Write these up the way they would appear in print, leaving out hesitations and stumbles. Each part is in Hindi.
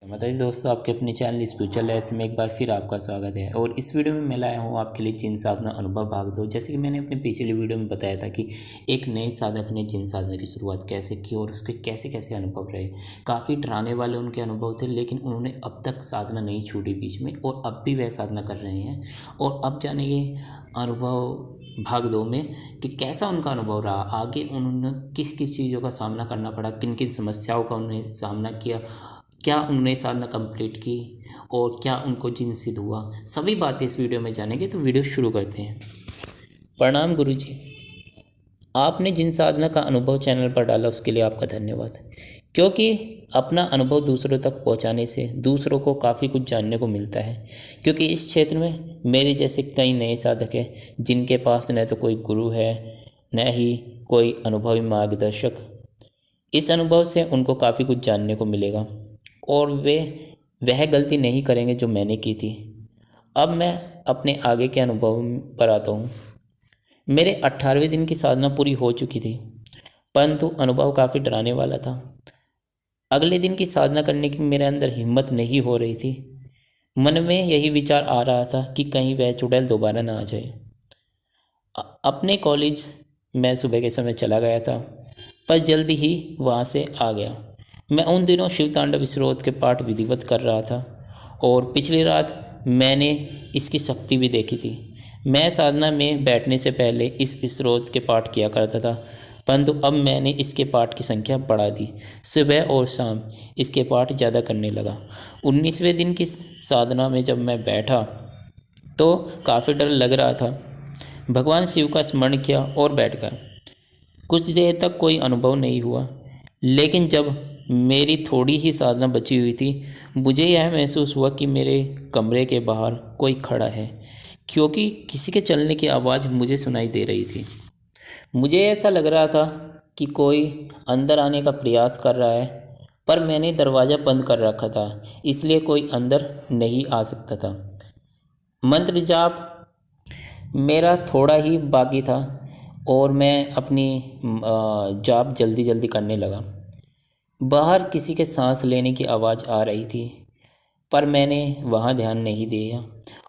बताइए दोस्तों, आपके अपने चैनल स्पिरिचुअल लाइफ में एक बार फिर आपका स्वागत है। और इस वीडियो में मैं लाया हूँ आपके लिए जिन साधना अनुभव भाग 2। जैसे कि मैंने अपने पिछले वीडियो में बताया था कि एक नए साधक ने जिन साधना की शुरुआत कैसे की और उसके कैसे कैसे अनुभव रहे। काफ़ी डराने वाले उनके अनुभव थे, लेकिन उन्होंने अब तक साधना नहीं छोड़ी बीच में और अब भी वह साधना कर रहे हैं। और अब जानेंगे अनुभव भाग 2 में कि कैसा उनका अनुभव रहा, आगे उन्होंने किस किस चीज़ों का सामना करना पड़ा, किन किन समस्याओं का उन्हें सामना किया, क्या उन्होंने साधना कंप्लीट की और क्या उनको जिन सिद्ध हुआ। सभी बातें इस वीडियो में जानेंगे, तो वीडियो शुरू करते हैं। प्रणाम गुरुजी, आपने जिन साधना का अनुभव चैनल पर डाला उसके लिए आपका धन्यवाद। क्योंकि अपना अनुभव दूसरों तक पहुंचाने से दूसरों को काफ़ी कुछ जानने को मिलता है। क्योंकि इस क्षेत्र में मेरे जैसे कई नए साधक हैं जिनके पास न तो कोई गुरु है, न ही कोई अनुभवी मार्गदर्शक। इस अनुभव से उनको काफ़ी कुछ जानने को मिलेगा और वे वह गलती नहीं करेंगे जो मैंने की थी। अब मैं अपने आगे के अनुभव पर आता हूँ। मेरे 18वें दिन की साधना पूरी हो चुकी थी, परंतु अनुभव काफ़ी डराने वाला था। अगले दिन की साधना करने की मेरे अंदर हिम्मत नहीं हो रही थी। मन में यही विचार आ रहा था कि कहीं वह चुड़ैल दोबारा ना आ जाए। अपने कॉलेज मैं सुबह के समय चला गया था, पर जल्दी ही वहाँ से आ गया। मैं उन दिनों शिव तांडव स्रोत के पाठ विधिवत कर रहा था और पिछली रात मैंने इसकी शक्ति भी देखी थी। मैं साधना में बैठने से पहले इस स्रोत के पाठ किया करता था, परंतु अब मैंने इसके पाठ की संख्या बढ़ा दी। सुबह और शाम इसके पाठ ज़्यादा करने लगा। 19वें दिन की साधना में जब मैं बैठा तो काफ़ी डर लग रहा था। भगवान शिव का स्मरण किया और बैठ गया। कुछ देर तक कोई अनुभव नहीं हुआ, लेकिन जब मेरी थोड़ी ही साधना बची हुई थी, मुझे यह महसूस हुआ कि मेरे कमरे के बाहर कोई खड़ा है, क्योंकि किसी के चलने की आवाज़ मुझे सुनाई दे रही थी। मुझे ऐसा लग रहा था कि कोई अंदर आने का प्रयास कर रहा है, पर मैंने दरवाज़ा बंद कर रखा था, इसलिए कोई अंदर नहीं आ सकता था। मंत्र जाप मेरा थोड़ा ही बाकी था और मैं अपनी जाप जल्दी जल्दी करने लगा। बाहर किसी के सांस लेने की आवाज़ आ रही थी, पर मैंने वहाँ ध्यान नहीं दिया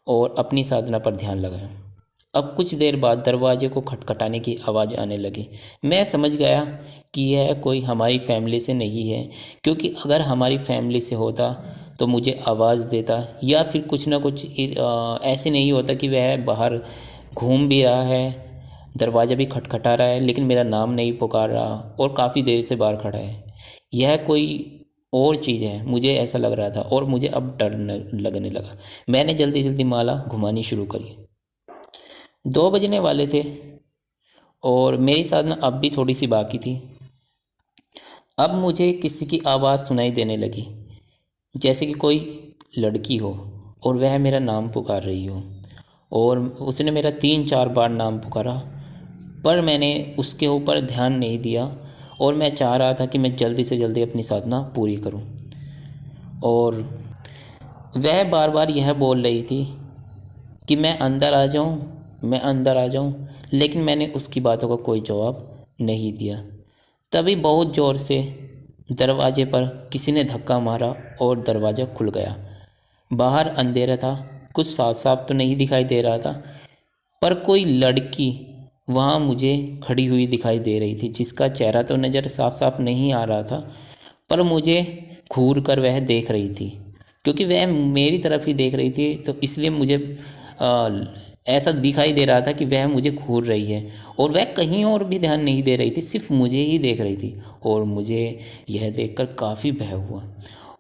और अपनी साधना पर ध्यान लगाया। अब कुछ देर बाद दरवाजे को खटखटाने की आवाज़ आने लगी। मैं समझ गया कि यह कोई हमारी फैमिली से नहीं है, क्योंकि अगर हमारी फैमिली से होता तो मुझे आवाज़ देता, या फिर कुछ ना कुछ ऐसे नहीं होता कि वह बाहर घूम भी रहा है, दरवाज़ा भी खटखटा रहा है, लेकिन मेरा नाम नहीं पुकार रहा और काफ़ी देर से बाहर खड़ा है। यह कोई और चीज़ है, मुझे ऐसा लग रहा था और मुझे अब डर लगने लगा। मैंने जल्दी जल्दी माला घुमानी शुरू करी। 2 बजने वाले थे और मेरी साधना अब भी थोड़ी सी बाकी थी। अब मुझे किसी की आवाज़ सुनाई देने लगी, जैसे कि कोई लड़की हो और वह मेरा नाम पुकार रही हो, और उसने मेरा 3-4 बार नाम पुकारा, पर मैंने उसके ऊपर ध्यान नहीं दिया और मैं चाह रहा था कि मैं जल्दी से जल्दी अपनी साधना पूरी करूं। और वह बार बार यह बोल रही थी कि मैं अंदर आ जाऊं, मैं अंदर आ जाऊं, लेकिन मैंने उसकी बातों का कोई जवाब नहीं दिया। तभी बहुत ज़ोर से दरवाजे पर किसी ने धक्का मारा और दरवाज़ा खुल गया। बाहर अंधेरा था, कुछ साफ साफ तो नहीं दिखाई दे रहा था, पर कोई लड़की वहाँ मुझे खड़ी हुई दिखाई दे रही थी, जिसका चेहरा तो नज़र साफ साफ नहीं आ रहा था, पर मुझे घूर कर वह देख रही थी। क्योंकि वह मेरी तरफ ही देख रही थी, तो इसलिए मुझे ऐसा दिखाई दे रहा था कि वह मुझे घूर रही है और वह कहीं और भी ध्यान नहीं दे रही थी, सिर्फ मुझे ही देख रही थी। और मुझे यह देखकर काफ़ी भय हुआ,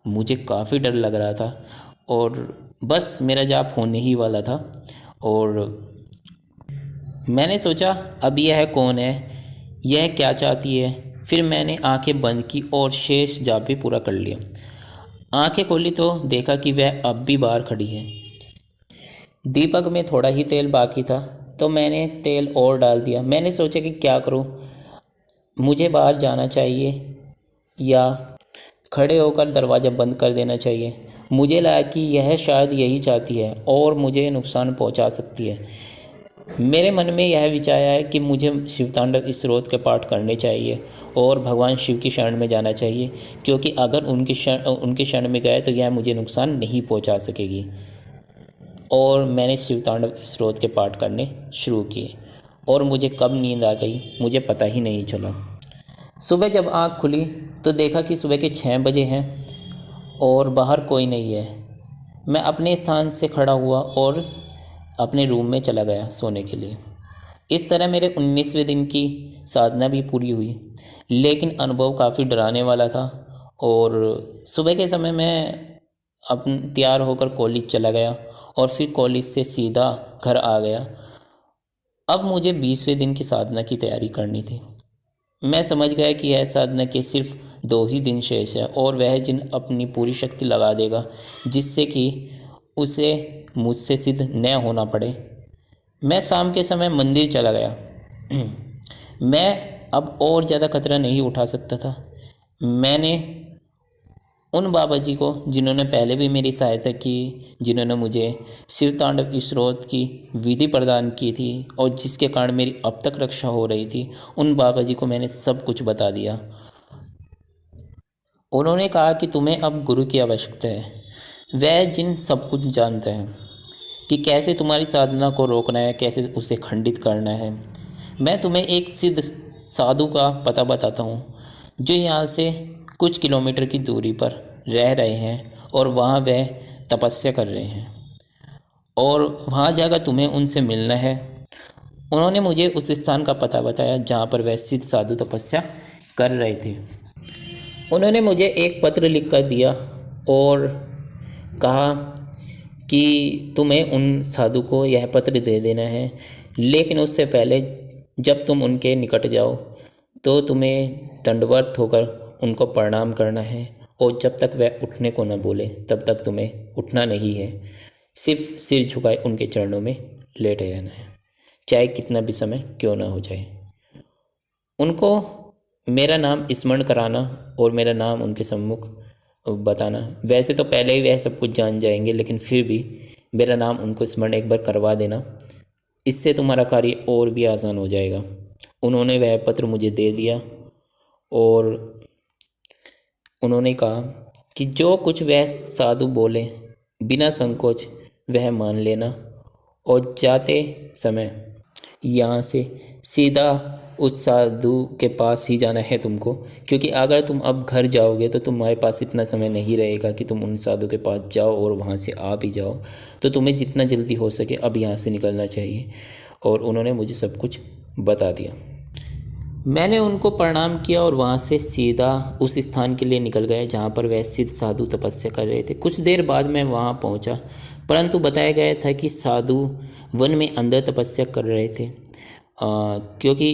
मुझे काफ़ी डर लग रहा था और बस मेरा जाप होने ही वाला था। और मैंने सोचा, अब यह कौन है, यह क्या चाहती है। फिर मैंने आंखें बंद की और शेष जाप भी पूरा कर लिया। आंखें खोली तो देखा कि वह अब भी बाहर खड़ी है। दीपक में थोड़ा ही तेल बाकी था, तो मैंने तेल और डाल दिया। मैंने सोचा कि क्या करूं, मुझे बाहर जाना चाहिए या खड़े होकर दरवाज़ा बंद कर देना चाहिए। मुझे लगा कि यह शायद यही चाहती है और मुझे नुकसान पहुंचा सकती है। मेरे मन में यह विचार आया कि मुझे शिव तांडव स्रोत के पाठ करने चाहिए और भगवान शिव की शरण में जाना चाहिए, क्योंकि अगर उनकी शरण में गए तो यह मुझे नुकसान नहीं पहुंचा सकेगी। और मैंने शिव तांडव स्रोत के पाठ करने शुरू किए और मुझे कब नींद आ गई मुझे पता ही नहीं चला। सुबह जब आँख खुली तो देखा कि सुबह के 6 बजे हैं और बाहर कोई नहीं है। मैं अपने स्थान से खड़ा हुआ और अपने रूम में चला गया सोने के लिए। इस तरह मेरे 19वें दिन की साधना भी पूरी हुई, लेकिन अनुभव काफ़ी डराने वाला था। और सुबह के समय मैं तैयार होकर कॉलेज चला गया और फिर कॉलेज से सीधा घर आ गया। अब मुझे 20वें दिन की साधना की तैयारी करनी थी। मैं समझ गया कि यह साधना के सिर्फ 2 ही दिन शेष है और वह जिन अपनी पूरी शक्ति लगा देगा जिससे कि उसे मुझसे सिद्ध न होना पड़े। मैं शाम के समय मंदिर चला गया। मैं अब और ज़्यादा खतरा नहीं उठा सकता था। मैंने उन बाबा जी को जिन्होंने पहले भी मेरी सहायता की, जिन्होंने मुझे शिव तांडव स्रोत की विधि प्रदान की थी और जिसके कारण मेरी अब तक रक्षा हो रही थी, उन बाबा जी को मैंने सब कुछ बता दिया। उन्होंने कहा कि तुम्हें अब गुरु की आवश्यकता है। वह जिन सब कुछ जानते हैं कि कैसे तुम्हारी साधना को रोकना है, कैसे उसे खंडित करना है। मैं तुम्हें एक सिद्ध साधु का पता बताता हूँ जो यहाँ से कुछ किलोमीटर की दूरी पर रह रहे हैं और वहाँ वह तपस्या कर रहे हैं और वहाँ जाकर तुम्हें उनसे मिलना है। उन्होंने मुझे उस स्थान का पता बताया जहाँ पर वह सिद्ध साधु तपस्या कर रहे थे। उन्होंने मुझे एक पत्र लिख कर दिया और कहा कि तुम्हें उन साधु को यह पत्र दे देना है, लेकिन उससे पहले जब तुम उनके निकट जाओ तो तुम्हें दंडवत होकर उनको प्रणाम करना है और जब तक वह उठने को न बोले तब तक तुम्हें उठना नहीं है। सिर्फ सिर झुकाए उनके चरणों में लेटे रहना है, चाहे कितना भी समय क्यों ना हो जाए। उनको मेरा नाम स्मरण कराना और मेरा नाम उनके सम्मुख बताना। वैसे तो पहले ही वह सब कुछ जान जाएंगे, लेकिन फिर भी मेरा नाम उनको स्मरण एक बार करवा देना, इससे तुम्हारा कार्य और भी आसान हो जाएगा। उन्होंने वह पत्र मुझे दे दिया और उन्होंने कहा कि जो कुछ वह साधु बोले बिना संकोच वह मान लेना और जाते समय यहाँ से सीधा उस साधु के पास ही जाना है तुमको, क्योंकि अगर तुम अब घर जाओगे तो तुम्हारे पास इतना समय नहीं रहेगा कि तुम उन साधु के पास जाओ और वहाँ से आ भी जाओ। तो तुम्हें जितना जल्दी हो सके अब यहाँ से निकलना चाहिए। और उन्होंने मुझे सब कुछ बता दिया। मैंने उनको प्रणाम किया और वहाँ से सीधा उस स्थान के लिए निकल गया जहाँ पर वह सिद्ध साधु तपस्या कर रहे थे। कुछ देर बाद मैं वहाँ पहुँचा, परंतु बताया गया था कि साधु वन में अंदर तपस्या कर रहे थे, क्योंकि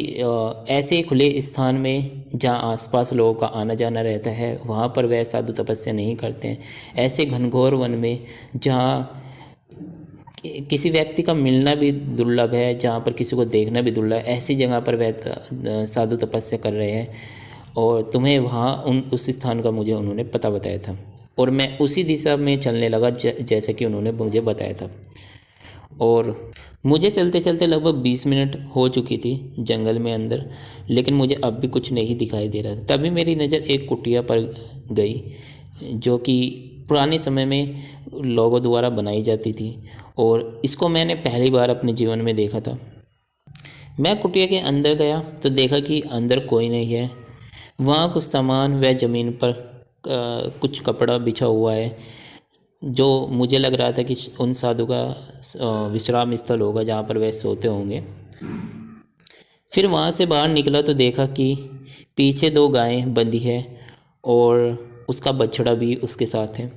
ऐसे खुले स्थान में जहाँ आसपास लोगों का आना जाना रहता है वहाँ पर वह साधु तपस्या नहीं करते हैं। ऐसे घनघोर वन में जहाँ किसी व्यक्ति का मिलना भी दुर्लभ है, जहाँ पर किसी को देखना भी दुर्लभ है, ऐसी जगह पर वह साधु तपस्या कर रहे हैं। और तुम्हें वहाँ उस स्थान का मुझे उन्होंने पता बताया था और मैं उसी दिशा में चलने लगा जैसा कि उन्होंने मुझे बताया था। और मुझे चलते चलते लगभग 20 मिनट हो चुकी थी जंगल में अंदर, लेकिन मुझे अब भी कुछ नहीं दिखाई दे रहा था। तभी मेरी नज़र एक कुटिया पर गई जो कि पुराने समय में लोगों द्वारा बनाई जाती थी और इसको मैंने पहली बार अपने जीवन में देखा था। मैं कुटिया के अंदर गया तो देखा कि अंदर कोई नहीं है। वहाँ कुछ सामान व ज़मीन पर कुछ कपड़ा बिछा हुआ है जो मुझे लग रहा था कि उन साधु का विश्राम स्थल होगा जहाँ पर वह सोते होंगे। फिर वहाँ से बाहर निकला तो देखा कि पीछे 2 गायें बंधी है और उसका बछड़ा भी उसके साथ है।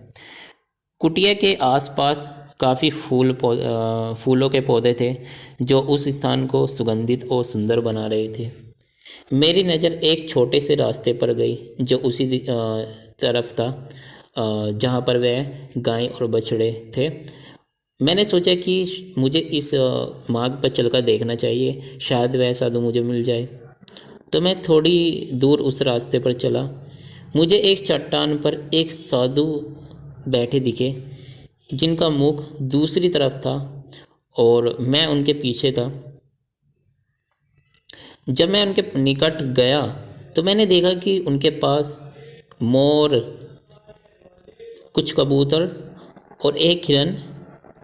कुटिया के आसपास काफ़ी फूलों के पौधे थे जो उस स्थान को सुगंधित और सुंदर बना रहे थे। मेरी नज़र एक छोटे से रास्ते पर गई जो उसी तरफ था जहाँ पर वह गाय और बछड़े थे। मैंने सोचा कि मुझे इस मार्ग पर चलकर देखना चाहिए, शायद वह साधु मुझे मिल जाए। तो मैं थोड़ी दूर उस रास्ते पर चला। मुझे एक चट्टान पर एक साधु बैठे दिखे जिनका मुख दूसरी तरफ था और मैं उनके पीछे था। जब मैं उनके निकट गया तो मैंने देखा कि उनके पास मोर, कुछ कबूतर और एक हिरन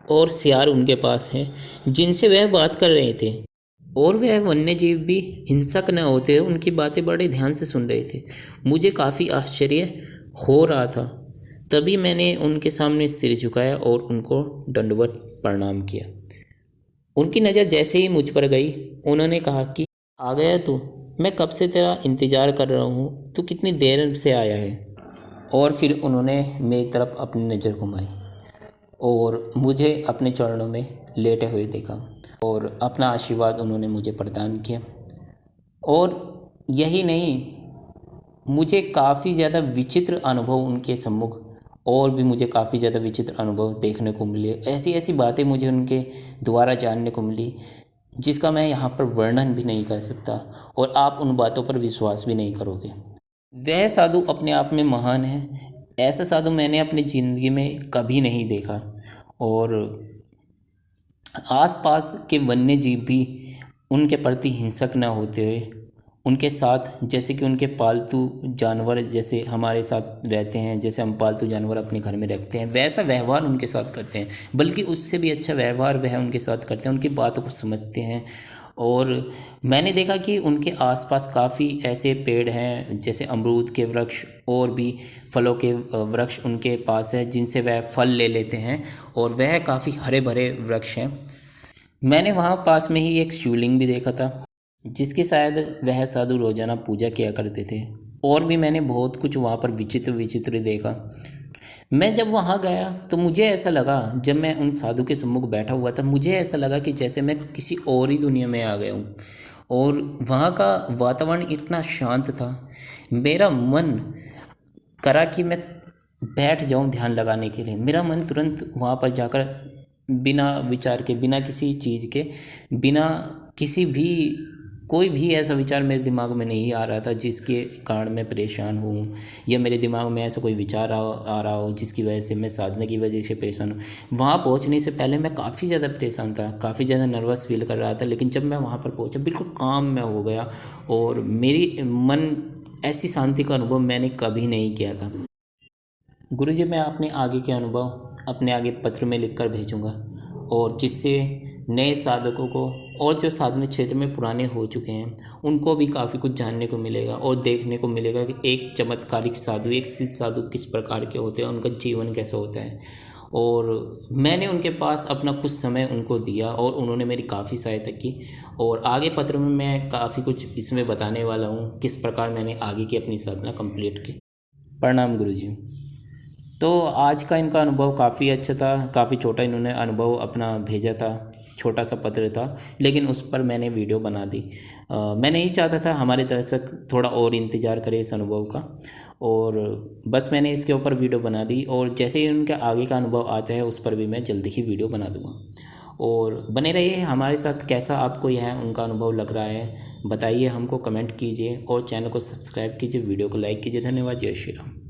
और सियार उनके पास है, जिनसे वह बात कर रहे थे। और वह वन्य जीव भी हिंसक न होते उनकी बातें बड़े ध्यान से सुन रहे थे। मुझे काफ़ी आश्चर्य हो रहा था। तभी मैंने उनके सामने सिर झुकाया और उनको दंडवत प्रणाम किया। उनकी नज़र जैसे ही मुझ पर गई, उन्होंने कहा कि आ गया तू, मैं कब से तेरा इंतज़ार कर रहा हूँ, तू कितनी देर से आया है। और फिर उन्होंने मेरी तरफ अपनी नज़र घुमाई और मुझे अपने चरणों में लेटे हुए देखा और अपना आशीर्वाद उन्होंने मुझे प्रदान किया। और यही नहीं, मुझे काफ़ी ज़्यादा विचित्र अनुभव उनके सम्मुख, और भी मुझे काफ़ी ज़्यादा विचित्र अनुभव देखने को मिले। ऐसी ऐसी बातें मुझे उनके द्वारा जानने को मिली जिसका मैं यहाँ पर वर्णन भी नहीं कर सकता, और आप उन बातों पर विश्वास भी नहीं करोगे। वह साधु अपने आप में महान है। ऐसा साधु मैंने अपनी ज़िंदगी में कभी नहीं देखा। और आसपास के वन्य जीव भी उनके प्रति हिंसक न होते हुए उनके साथ, जैसे कि उनके पालतू जानवर जैसे हमारे साथ रहते हैं, जैसे हम पालतू जानवर अपने घर में रखते हैं, वैसा व्यवहार उनके साथ करते हैं। बल्कि उससे भी अच्छा व्यवहार वह उनके साथ करते हैं, उनकी बातों को समझते हैं। और मैंने देखा कि उनके आसपास काफ़ी ऐसे पेड़ हैं, जैसे अमरूद के वृक्ष और भी फलों के वृक्ष उनके पास है, जिनसे वह फल ले लेते हैं, और वह काफ़ी हरे भरे वृक्ष हैं। मैंने वहाँ पास में ही एक शिवलिंग भी देखा था, जिसकी शायद वह साधु रोज़ाना पूजा किया करते थे। और भी मैंने बहुत कुछ वहाँ पर विचित्र विचित्र देखा। मैं जब वहाँ गया तो मुझे ऐसा लगा, जब मैं उन साधु के सम्मुख बैठा हुआ था, मुझे ऐसा लगा कि जैसे मैं किसी और ही दुनिया में आ गया हूँ। और वहाँ का वातावरण इतना शांत था, मेरा मन करा कि मैं बैठ जाऊँ ध्यान लगाने के लिए। मेरा मन तुरंत वहाँ पर जाकर बिना विचार के, बिना किसी चीज़ के, बिना किसी भी कोई भी ऐसा विचार मेरे दिमाग में नहीं आ रहा था जिसके कारण मैं परेशान हूँ, या मेरे दिमाग में ऐसा कोई विचार आ रहा हो जिसकी वजह से मैं साधना की वजह से परेशान हूँ। वहाँ पहुँचने से पहले मैं काफ़ी ज़्यादा परेशान था, काफ़ी ज़्यादा नर्वस फील कर रहा था। लेकिन जब मैं वहाँ पर पहुँचा, बिल्कुल काम मैं हो गया, और मेरी मन ऐसी शांति का अनुभव मैंने कभी नहीं किया था। गुरुजी, मैं अपने आगे के अनुभव अपने आगे पत्र में लिखकर भेजूँगा, और जिससे नए साधकों को और जो साधना क्षेत्र में पुराने हो चुके हैं उनको भी काफ़ी कुछ जानने को मिलेगा और देखने को मिलेगा कि एक चमत्कारिक साधु, एक सिद्ध साधु किस प्रकार के होते हैं, उनका जीवन कैसा होता है। और मैंने उनके पास अपना कुछ समय उनको दिया और उन्होंने मेरी काफ़ी सहायता की। और आगे पत्र में मैं काफ़ी कुछ इसमें बताने वाला हूँ, किस प्रकार मैंने आगे की अपनी साधना कंप्लीट की। प्रणाम गुरुजी। तो आज का इनका अनुभव काफ़ी अच्छा था, काफ़ी छोटा इन्होंने अनुभव अपना भेजा था, छोटा सा पत्र था, लेकिन उस पर मैंने वीडियो बना दी। मैं नहीं चाहता था हमारे दर्शक थोड़ा और इंतज़ार करें इस अनुभव का, और बस मैंने इसके ऊपर वीडियो बना दी। और जैसे ही उनके आगे का अनुभव आता है उस पर भी मैं जल्दी ही वीडियो बना दूँगा। और बने रहिए हमारे साथ। कैसा आपको यह उनका अनुभव लग रहा है बताइए, हमको कमेंट कीजिए और चैनल को सब्सक्राइब कीजिए, वीडियो को लाइक कीजिए। धन्यवाद। जय श्री राम।